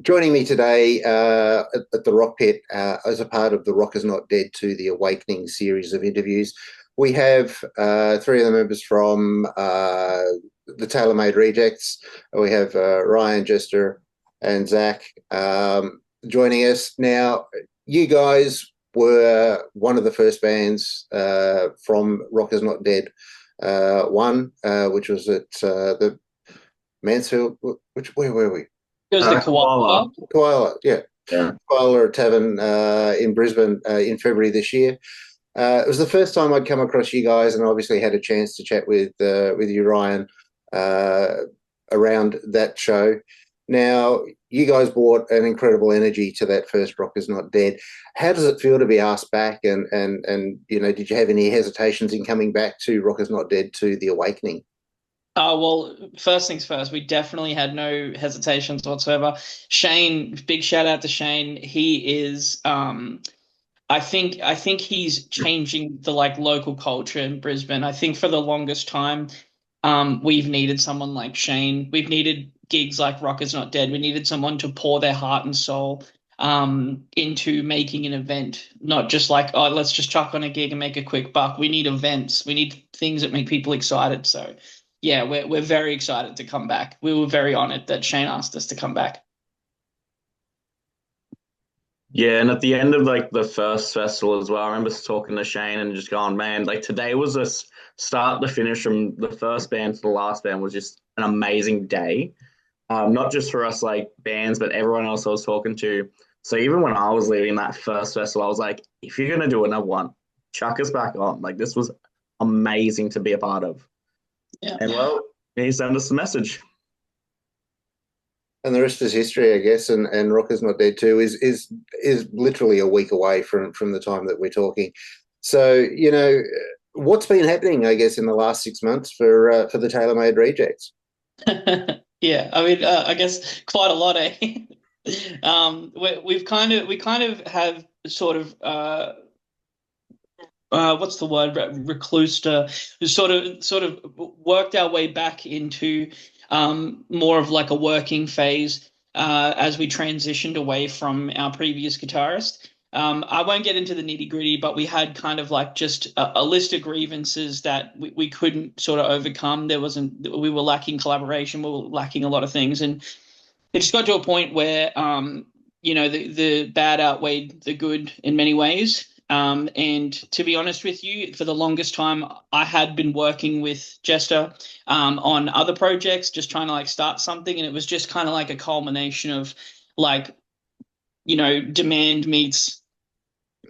Joining me today at the Rockpit as a part of the Rock Is Not Dead to the Awakening series of interviews, we have three of the members from the TAILOR Made Rejects. We have Ryan, Jester, and Zach joining us. Now, you guys were one of the first bands from Rock Is Not Dead which was at the Mansfield. Where were we? It was the koala. Koala. Koala, yeah. Yeah. Koala Tavern in Brisbane in February this year. It was the first time I'd come across you guys, and obviously had a chance to chat with you, Ryan, around that show. Now, you guys brought an incredible energy to that first Rock Is Not Dead. How does it feel to be asked back? And did you have any hesitations in coming back to Rock Is Not Dead to the Awakening? Well, first things first, we definitely had no hesitations whatsoever. Shane, big shout out to Shane. He is I think he's changing the local culture in Brisbane. I think for the longest time, we've needed someone like Shane. We've needed gigs like Rock Is Not Dead. We needed someone to pour their heart and soul into making an event, not just like, oh, let's just chuck on a gig and make a quick buck. We need events. We need things that make people excited. So yeah, we're very excited to come back. We were very honored that Shane asked us to come back. Yeah, and at the end of the first festival as well, I remember talking to Shane and just going, man, like today was start to finish from the first band to the last band was just an amazing day. Not just for us like bands, but everyone else I was talking to. So even when I was leaving that first festival, I was like, if you're gonna do another one, chuck us back on. Like this was amazing to be a part of. Yeah. And well, he sent us the message. And the rest is history, I guess. And Rock Is Not Dead 2 is literally a week away from the time that we're talking. So, what's been happening, I guess, in the last 6 months for the TAILOR Made Rejects? Yeah, I mean, I guess quite a lot, eh? We kind of have sort of what's the word? Recluse to sort of worked our way back into more of like a working phase as we transitioned away from our previous guitarist. I won't get into the nitty gritty, but we had kind of like just a list of grievances that we couldn't sort of overcome. We were lacking collaboration, we were lacking a lot of things. And it just got to a point where, the bad outweighed the good in many ways. And to be honest with you, for the longest time, I had been working with Jester on other projects, just trying to like start something. And it was just kind of like a culmination of like, demand meets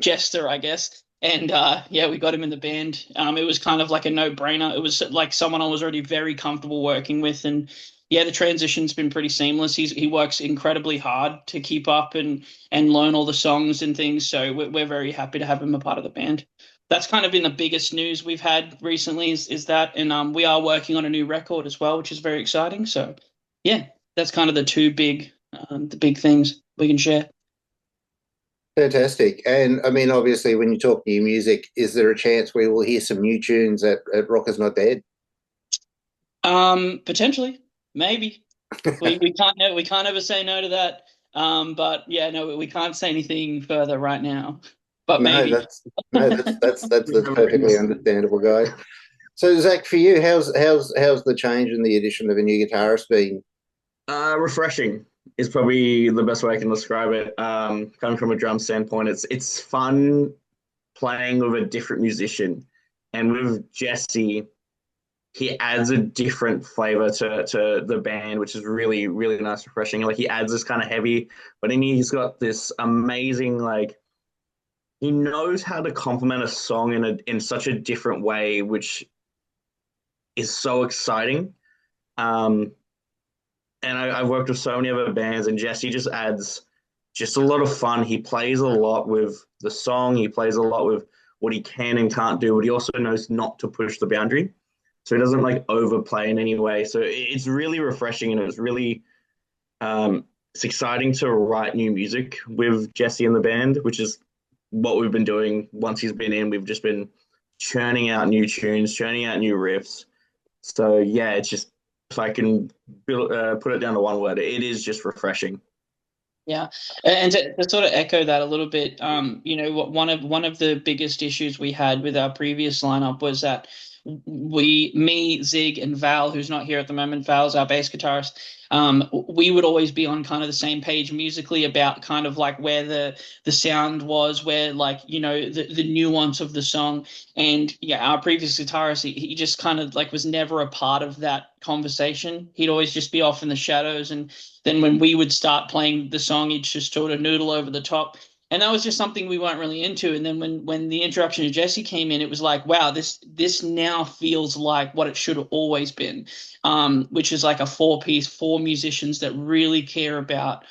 Jester, I guess. And yeah, we got him in the band. It was kind of like a no-brainer. It was like someone I was already very comfortable working with, and yeah, the transition's been pretty seamless. He works incredibly hard to keep up and learn all the songs and things. So we're very happy to have him a part of the band. That's kind of been the biggest news we've had recently is that, and we are working on a new record as well, which is very exciting. So yeah, that's kind of the big things we can share. Fantastic. And I mean, obviously, when you talk new music, is there a chance we will hear some new tunes at Rock Is Not Dead? Potentially, maybe. We can't ever say no to that. But yeah, no, we can't say anything further right now. But No, maybe. that's perfectly understandable, guys. So, Zach, for you, how's the change and the addition of a new guitarist been? Refreshing is probably the best way I can describe it. Coming from a drum standpoint, it's fun playing with a different musician, and with Jesse, he adds a different flavor to the band, which is really really nice, refreshing. Like he adds this kind of heavy, but then he's got this amazing he knows how to complement a song in such a different way, which is so exciting. Um, and I've worked with so many other bands, and Jesse just adds just a lot of fun. He plays a lot with the song. He plays a lot with what he can and can't do, but he also knows not to push the boundary. So he doesn't like overplay in any way. So it's really refreshing, and it's exciting to write new music with Jesse and the band, which is what we've been doing. Once he's been in, we've just been churning out new tunes, churning out new riffs. So yeah, it's just if I can put it down to one word, it is just refreshing. Yeah, and to sort of echo that a little bit, one of the biggest issues we had with our previous lineup was that me, Zig, and Val, who's not here at the moment, Val's our bass guitarist. We would always be on kind of the same page musically about kind of like where the sound was, where like the nuance of the song, and yeah, our previous guitarist, he just kind of like was never a part of that conversation. He'd always just be off in the shadows, and then when we would start playing the song, he'd just sort of noodle over the top. And that was just something we weren't really into. And then when the introduction of Jessie came in, it was like, wow, this now feels like what it should have always been, which is like a four-piece, four musicians that really care about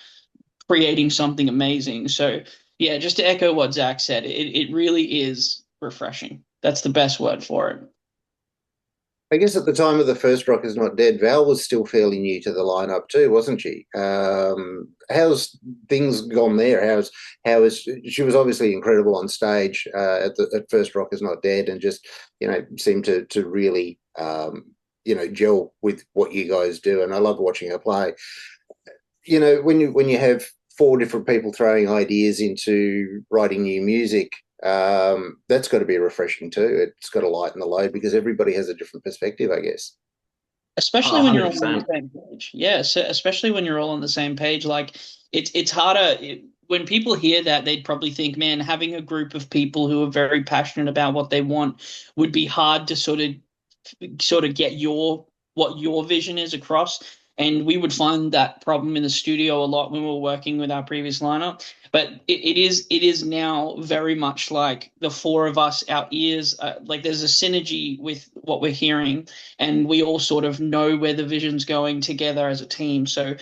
creating something amazing. So yeah, just to echo what Zach said, it really is refreshing. That's the best word for it. I guess at the time of the first Rock Is Not Dead, Val was still fairly new to the lineup too, wasn't she? How's things gone there? How is she was obviously incredible on stage at first Rock Is Not Dead, and just seemed to really gel with what you guys do, and I love watching her play. When you have four different people throwing ideas into writing new music, that's got to be refreshing too. It's got to lighten the load because everybody has a different perspective, I guess. Especially Oh, when you're all on the 100%. same page. Yeah, so especially when you're all on the same page. Like it's harder when people hear that, they'd probably think, man, having a group of people who are very passionate about what they want would be hard to sort of get what your vision is across. And we would find that problem in the studio a lot when we were working with our previous lineup. But it is now very much like the four of us, our ears, like there's a synergy with what we're hearing, and we all sort of know where the vision's going together as a team. So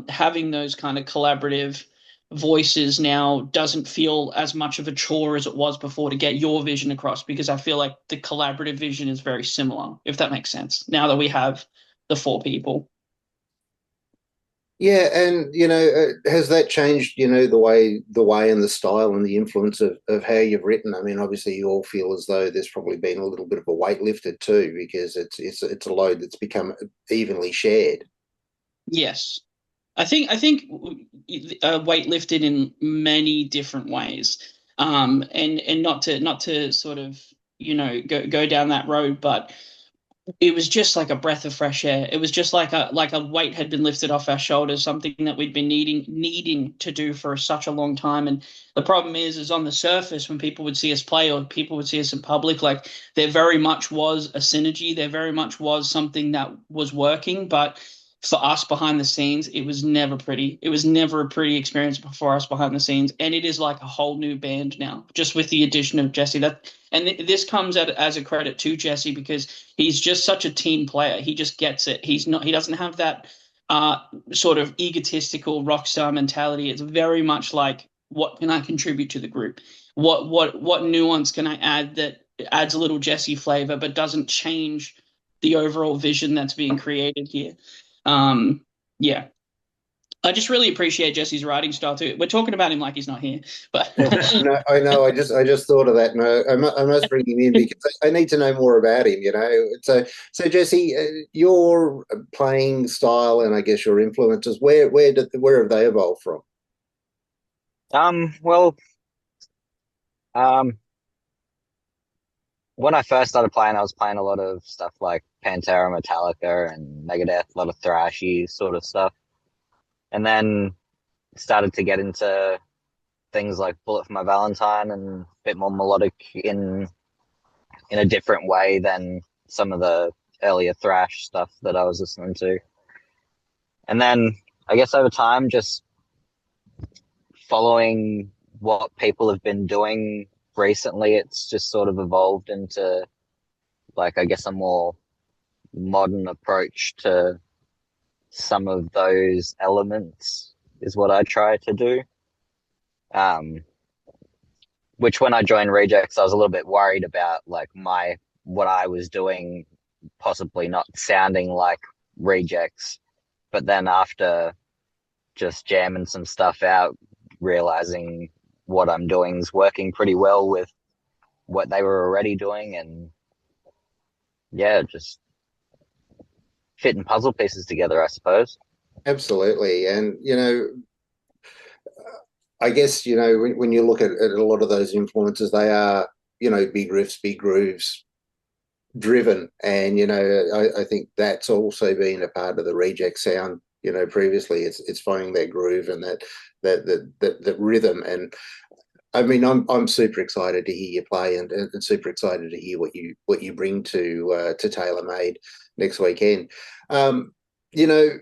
having those kind of collaborative voices now doesn't feel as much of a chore as it was before to get your vision across, because I feel like the collaborative vision is very similar, if that makes sense, now that we have the four people. Yeah, and has that changed? The way and the style and the influence of how you've written. I mean, obviously, you all feel as though there's probably been a little bit of a weight lifted too, because it's a load that's become evenly shared. Yes. I think weight lifted in many different ways, and not to sort of go down that road, but it was just like a breath of fresh air. It was just like a weight had been lifted off our shoulders, something that we'd been needing to do for such a long time. And the problem is on the surface, when people would see us play or people would see us in public, like there very much was a synergy. There very much was something that was working, but for us behind the scenes, it was never pretty. It was never a pretty experience for us behind the scenes, and it is like a whole new band now, just with the addition of Jessie. This comes as a credit to Jessie, because he's just such a team player. He just gets it. He doesn't have that sort of egotistical rock star mentality. It's very much like, what can I contribute to the group? What nuance can I add that adds a little Jessie flavor but doesn't change the overall vision that's being created here? Um, yeah. I just really appreciate Jesse's writing style too. We're talking about him like he's not here, but No, I know. I just thought of that. No, I must bring him in because I need to know more about him. So Jesse, your playing style and I guess your influences, where have they evolved from? Well, um, when I first started playing, I was playing a lot of stuff like Pantera, Metallica, and Megadeth, a lot of thrashy sort of stuff. And then started to get into things like Bullet for My Valentine and a bit more melodic in a different way than some of the earlier thrash stuff that I was listening to. And then I guess over time, just following what people have been doing recently, it's just sort of evolved into like, I guess, a more modern approach to some of those elements is what I try to do. Which when I joined Rejects, I was a little bit worried about like what I was doing possibly not sounding like Rejects. But then after just jamming some stuff out, realizing what I'm doing is working pretty well with what they were already doing, and yeah, just fitting puzzle pieces together, I suppose. Absolutely, and I guess, when you look at a lot of those influences, they are, big riffs, big grooves, driven. And, I think that's also been a part of the reject sound, previously. It's finding that groove and that rhythm. And I mean, I'm super excited to hear you play and super excited to hear what you bring to Tailor Made next weekend. Um, you know,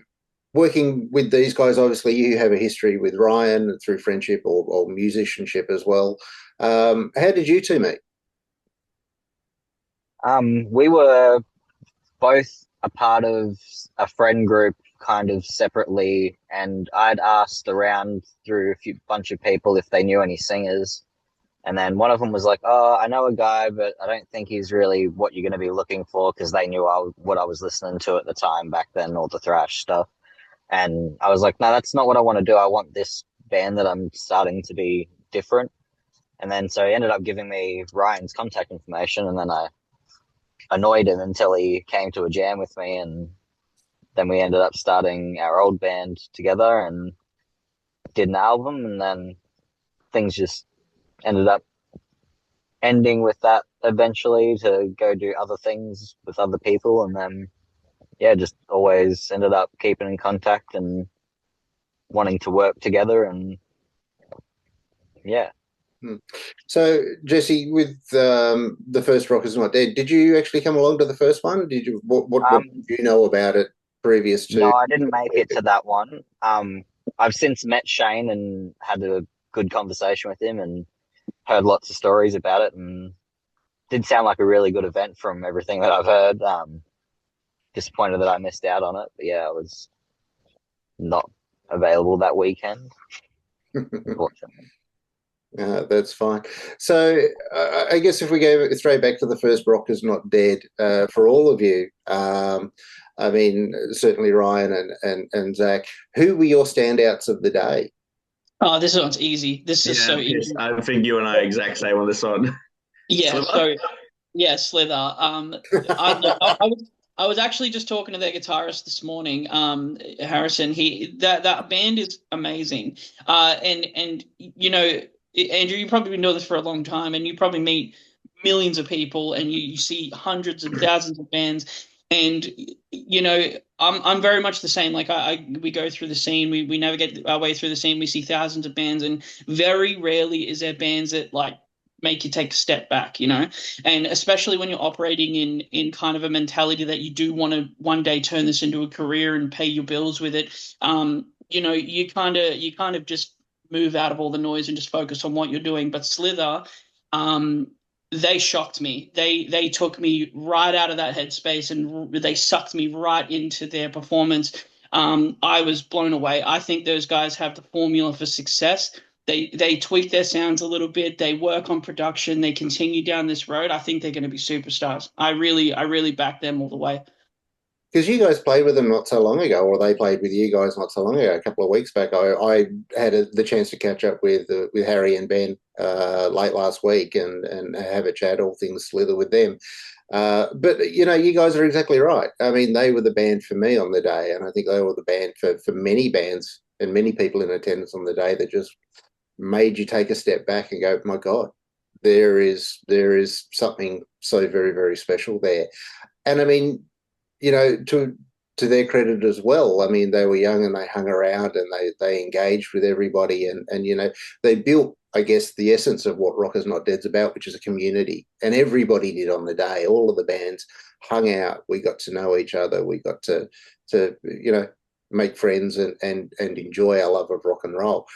Working with these guys, obviously you have a history with Ryan through friendship or musicianship as well. How did you two meet? We were both a part of a friend group kind of separately, and I'd asked around through a bunch of people if they knew any singers. And then one of them was like, "Oh, I know a guy, but I don't think he's really what you're going to be looking for," because they knew what I was listening to at the time back then, all the thrash stuff. And I was like, "No, that's not what I want to do. I want this band that I'm starting to be different." And then so he ended up giving me Ryan's contact information, and then I annoyed him until he came to a jam with me, and then we ended up starting our old band together and did an album, and then things just ended up ending with that eventually to go do other things with other people, and then yeah, just always ended up keeping in contact and wanting to work together, and yeah. So, Jessie, with the first Rock Is Not Dead, did you actually come along to the first one? Did you? What did you know about it previous to? No, I didn't make it to that one. I've since met Shane and had a good conversation with him and heard lots of stories about it, and did sound like a really good event from everything that I've heard. Disappointed that I missed out on it, but yeah, I was not available that weekend, unfortunately. That's fine. So, I guess if we go straight back to the first Rock Is Not Dead, for all of you, I mean, certainly Ryan and Zach, who were your standouts of the day? Oh, this one's easy. This is so easy. I think you and I are exact same on this one. Yeah, so yeah, Slither. I was actually just talking to their guitarist this morning, Harrison. That band is amazing. And Andrew, you've probably been doing this for a long time, and you probably meet millions of people, and you see hundreds and thousands of bands. And I'm very much the same. Like we go through the scene, we navigate our way through the scene. We see thousands of bands, and very rarely is there bands that like make you take a step back, and especially when you're operating in kind of a mentality that you do want to one day turn this into a career and pay your bills with it. You kind of just move out of all the noise and just focus on what you're doing. But Slither, they shocked me. They took me right out of that headspace and they sucked me right into their performance. I was blown away. I think those guys have the formula for success. They tweak their sounds a little bit. They work on production. They continue down this road. I think they're going to be superstars. I really back them all the way. Because you guys played with them not so long ago, or they played with you guys not so long ago. A couple of weeks back, I had the chance to catch up with Harry and Ben late last week and have a chat, all things Slither with them. But you guys are exactly right. I mean, they were the band for me on the day, and I think they were the band for many bands and many people in attendance on the day that just made you take a step back and go, my God, there is something so very, very special there. And I mean, to their credit as well, I mean, they were young and they hung around and they engaged with everybody and they built, I guess, the essence of what Rock Is Not Dead's about, which is a community. And everybody did on the day. All of the bands hung out. We got to know each other. We got to make friends and enjoy our love of rock and roll.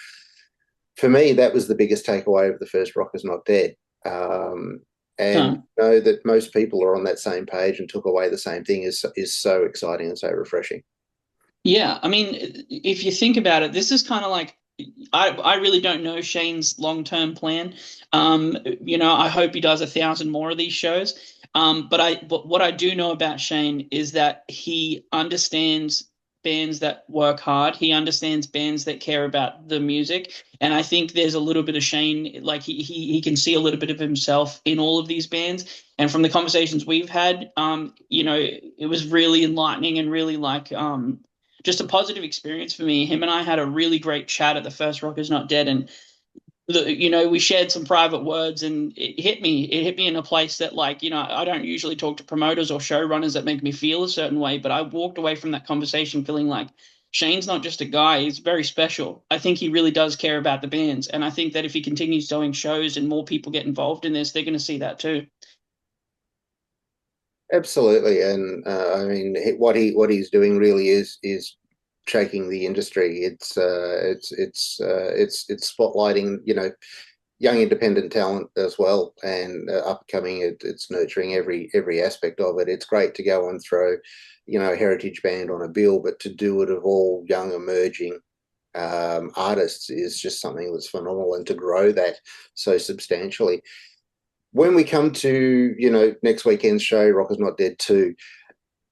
For me, that was the biggest takeaway of the first Rock Is Not Dead. And know that most people are on that same page and took away the same thing is so exciting and so refreshing. Yeah, I mean, if you think about it, this is kind of like I really don't know Shane's long-term plan. I hope he does 1,000 more of these shows. But what I do know about Shane is that he understands bands that work hard. He understands bands that care about the music. And I think there's a little bit of Shane, like he can see a little bit of himself in all of these bands. And from the conversations we've had, it was really enlightening and really like just a positive experience for me. Him and I had a really great chat at the first Rock Is Not Dead, and we shared some private words, and it hit me. It hit me in a place that, like, I don't usually talk to promoters or showrunners that make me feel a certain way, but I walked away from that conversation feeling like Shane's not just a guy, he's very special. I think he really does care about the bands, and I think that if he continues doing shows and more people get involved in this, they're going to see that too. Absolutely, and I mean, what he's doing really is shaking the industry. It's spotlighting, young independent talent as well, and upcoming. It's nurturing every aspect of it. It's great to go and throw, a heritage band on a bill, but to do it of all young emerging artists is just something that's phenomenal, and to grow that so substantially. When we come to, next weekend's show, Rock Is Not Dead 2,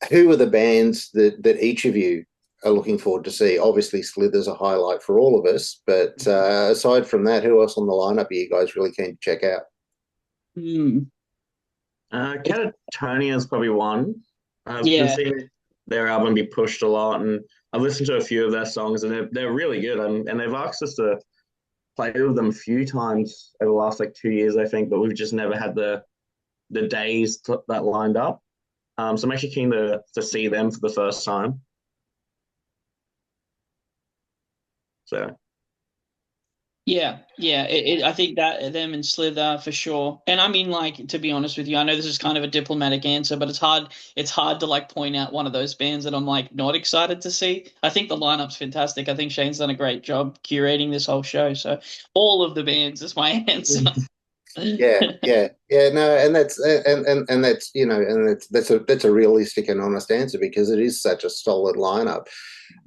who are the bands that each of you are looking forward to see? Obviously, Slither's a highlight for all of us, but aside from that, who else on the lineup are you guys really keen to check out? Catatonia is probably one. I've been Yeah. seeing their album be pushed a lot, and I've listened to a few of their songs, and they're really good. And they've asked us to play with them a few times over the last 2 years, I think, but we've just never had the days that lined up. So I'm actually keen to see them for the first time. So Yeah, I think that them and Slither for sure. And I mean, like, to be honest with you, I know this is kind of a diplomatic answer, but it's hard. It's hard to point out one of those bands that I'm not excited to see. I think the lineup's fantastic. I think Shane's done a great job curating this whole show. So all of the bands is my answer. Yeah. No, and that's and that's that's a realistic and honest answer, because it is such a solid lineup.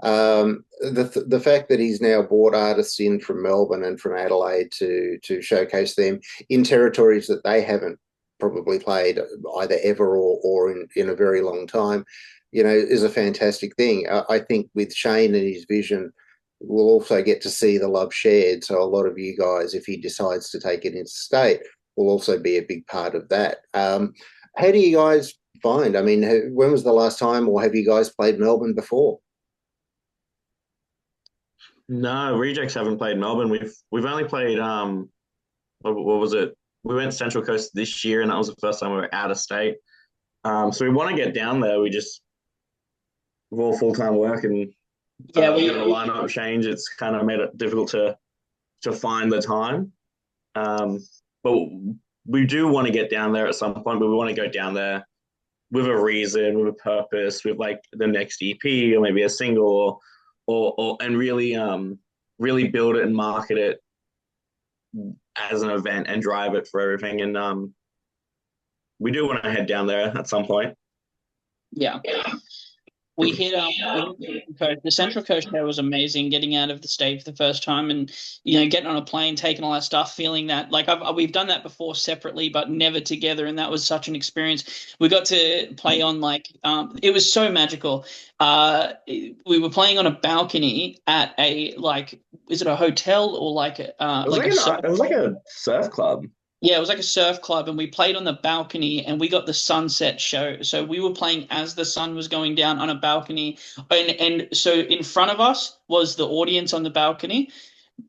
The fact that he's now brought artists in from Melbourne and from Adelaide to showcase them in territories that they haven't probably played either ever or in a very long time, is a fantastic thing. I think with Shane and his vision, we'll also get to see the love shared. So a lot of you guys, if he decides to take it interstate, will also be a big part of that. How do you guys find? I mean, when was the last time, or have you guys played Melbourne before? No, Rejects haven't played Melbourne. We've only played what was it? We went Central Coast this year, and that was the first time we were out of state. So we want to get down there. With all full-time work and Yeah, the lineup change, it's kind of made it difficult to find the time. But we do want to get down there at some point, but we want to go down there with a reason, with a purpose, with the next EP or maybe a single, or and really build it and market it as an event and drive it for everything. And we do want to head down there at some point. Yeah. We hit the Central Coast show was amazing. Getting out of the state for the first time, and getting on a plane, taking all that stuff, feeling that we've done that before separately, but never together, and that was such an experience. We got to play on it was so magical. We were playing on a balcony at a is it a hotel or it was like a surf club. Yeah, it was like a surf club, and we played on the balcony, and we got the sunset show. So we were playing as the sun was going down on a balcony, and so in front of us was the audience on the balcony.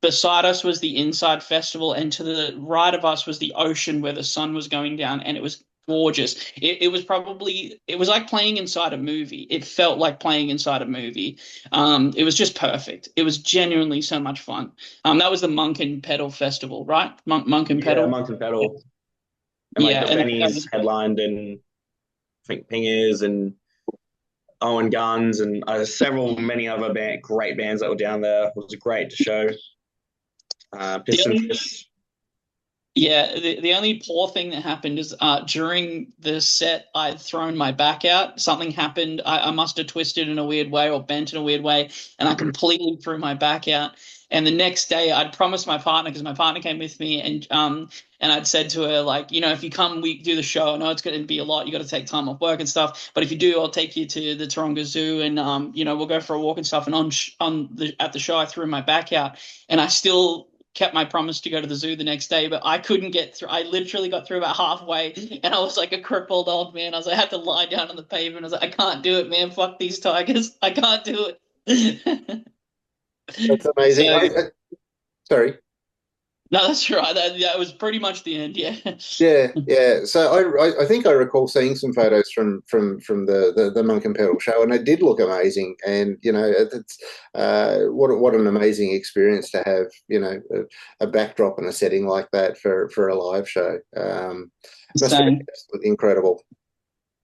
Beside us was the Inside Festival, and to the right of us was the ocean where the sun was going down, and it was gorgeous. It was like playing inside a movie. It felt like playing inside a movie. It was just perfect. It was genuinely so much fun. That was the Monk and Pedal Festival, right? Monk and Pedal. Yeah, Monk and Pedal. And the Bennies headlined, and I think Pingers and Owen Guns and many other great bands that were down there. It was great to show. Piston Fist. Yeah, the only poor thing that happened is during the set, I'd thrown my back out. Something happened. I must have twisted in a weird way or bent in a weird way, and I completely threw my back out. And the next day, I'd promised my partner, because my partner came with me, and I'd said to her, if you come, we do the show. I know it's going to be a lot. You got to take time off work and stuff. But if you do, I'll take you to the Taronga Zoo, and we'll go for a walk and stuff. And at the show, I threw my back out, and I still kept my promise to go to the zoo the next day, but I couldn't get through. I literally got through about halfway, and I was like a crippled old man. I had to lie down on the pavement. I was like, I can't do it, man. Fuck these tigers. I can't do it. That's amazing. So, Sorry. no, that's right. That was pretty much the end. Yeah. Yeah. So I think I recall seeing some photos from the Monk and Pedal show, and it did look amazing. And it's what an amazing experience to have. A backdrop and a setting like that for a live show. Must have been Insane. absolutely incredible.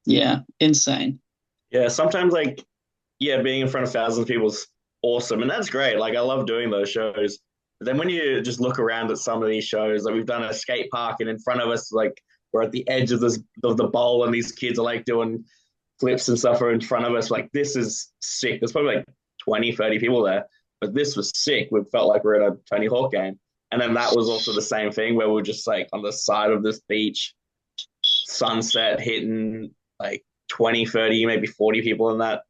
Yeah, insane. Yeah, sometimes being in front of thousands of people is awesome, and that's great. Like I love doing those shows. But then when you just look around at some of these shows, like we've done a skate park, and in front of us, like we're at the edge of the bowl, and these kids are like doing flips and stuff are in front of us. Like this is sick. There's probably like 20, 30 people there, but this was sick. We felt like we're at a Tony Hawk game. And then that was also the same thing where we're just like on the side of this beach, sunset hitting like 20, 30, maybe 40 people in that,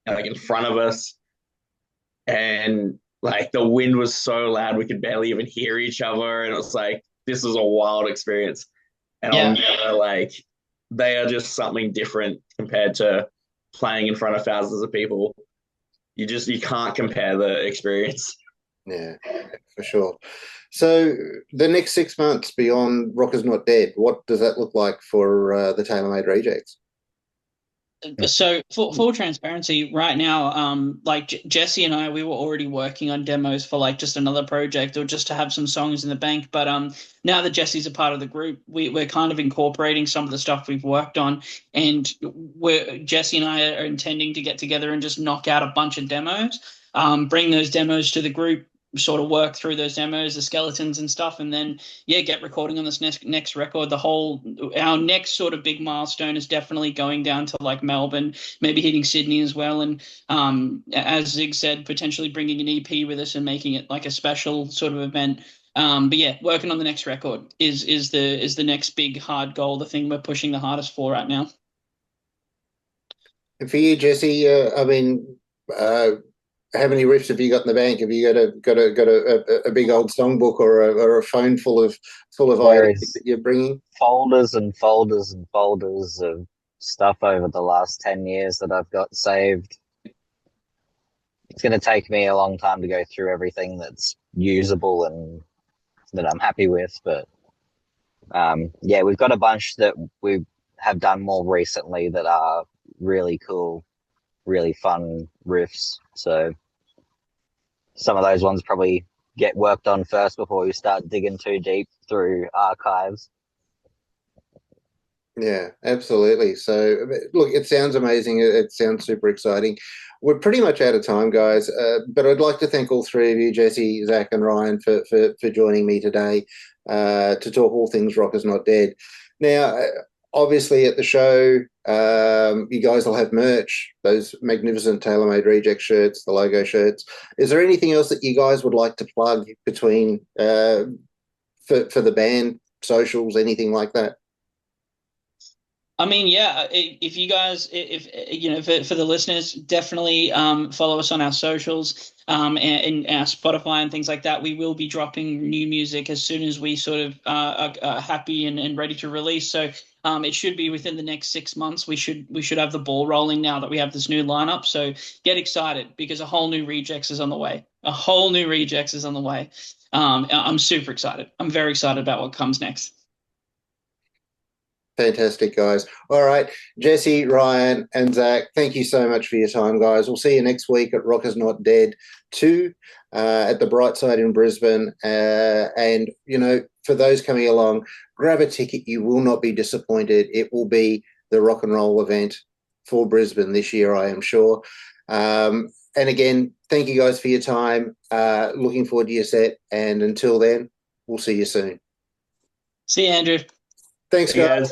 like in front of us. And like the wind was so loud, we could barely even hear each other. And it was like, this was a wild experience. And Yeah. I'll never they are just something different compared to playing in front of thousands of people. You can't compare the experience. Yeah, for sure. So the next 6 months beyond Rockers Not Dead, what does that look like for the TAILOR Made Rejects? So for full transparency, right now, like Jessie and I, we were already working on demos for like just another project or just to have some songs in the bank. But now that Jessie's a part of the group, we're kind of incorporating some of the stuff we've worked on, and Jessie and I are intending to get together and just knock out a bunch of demos, bring those demos to the group, sort of work through those demos, the skeletons and stuff, and then get recording on this next record. Our next sort of big milestone is definitely going down to like Melbourne, maybe hitting Sydney as well, and as Zig said, potentially bringing an EP with us and making it like a special sort of event. But yeah, working on the next record is the next big hard goal, the thing we're pushing the hardest for right now. And for you, Jessie, how many riffs have you got in the bank? Have you got a big old songbook or a phone full of items that you're bringing? Folders and folders and folders of stuff over the last 10 years that I've got saved. It's going to take me a long time to go through everything that's usable and that I'm happy with, but we've got a bunch that we have done more recently that are really cool, really fun riffs. So some of those ones probably get worked on first before we start digging too deep through archives. Yeah, absolutely. So, look, it sounds amazing. It sounds super exciting. We're pretty much out of time, guys. But I'd like to thank all three of you, Jessie, Zach, and Ryan, for joining me today to talk all things Rockers Not Dead. Now, obviously, at the show, you guys will have merch, those magnificent TAILOR Made Reject shirts, the logo shirts. Is there anything else that you guys would like to plug between for the band, socials, anything like that? I mean, yeah, if you guys, for the listeners, definitely follow us on our socials and our Spotify and things like that. We will be dropping new music as soon as we sort of are happy and ready to release. So it should be within the next 6 months. We should have the ball rolling now that we have this new lineup. So get excited because a whole new Rejects is on the way. I'm super excited. I'm very excited about what comes next. Fantastic, guys. All right, Jessie, Ryan, and Zach, thank you so much for your time, guys. We'll see you next week at Rockers Not Dead 2 at the Brightside in Brisbane. And, for those coming along, grab a ticket. You will not be disappointed. It will be the rock and roll event for Brisbane this year, I am sure. And again, thank you guys for your time. Looking forward to your set. And until then, we'll see you soon. See you, Andrew. Thanks, guys.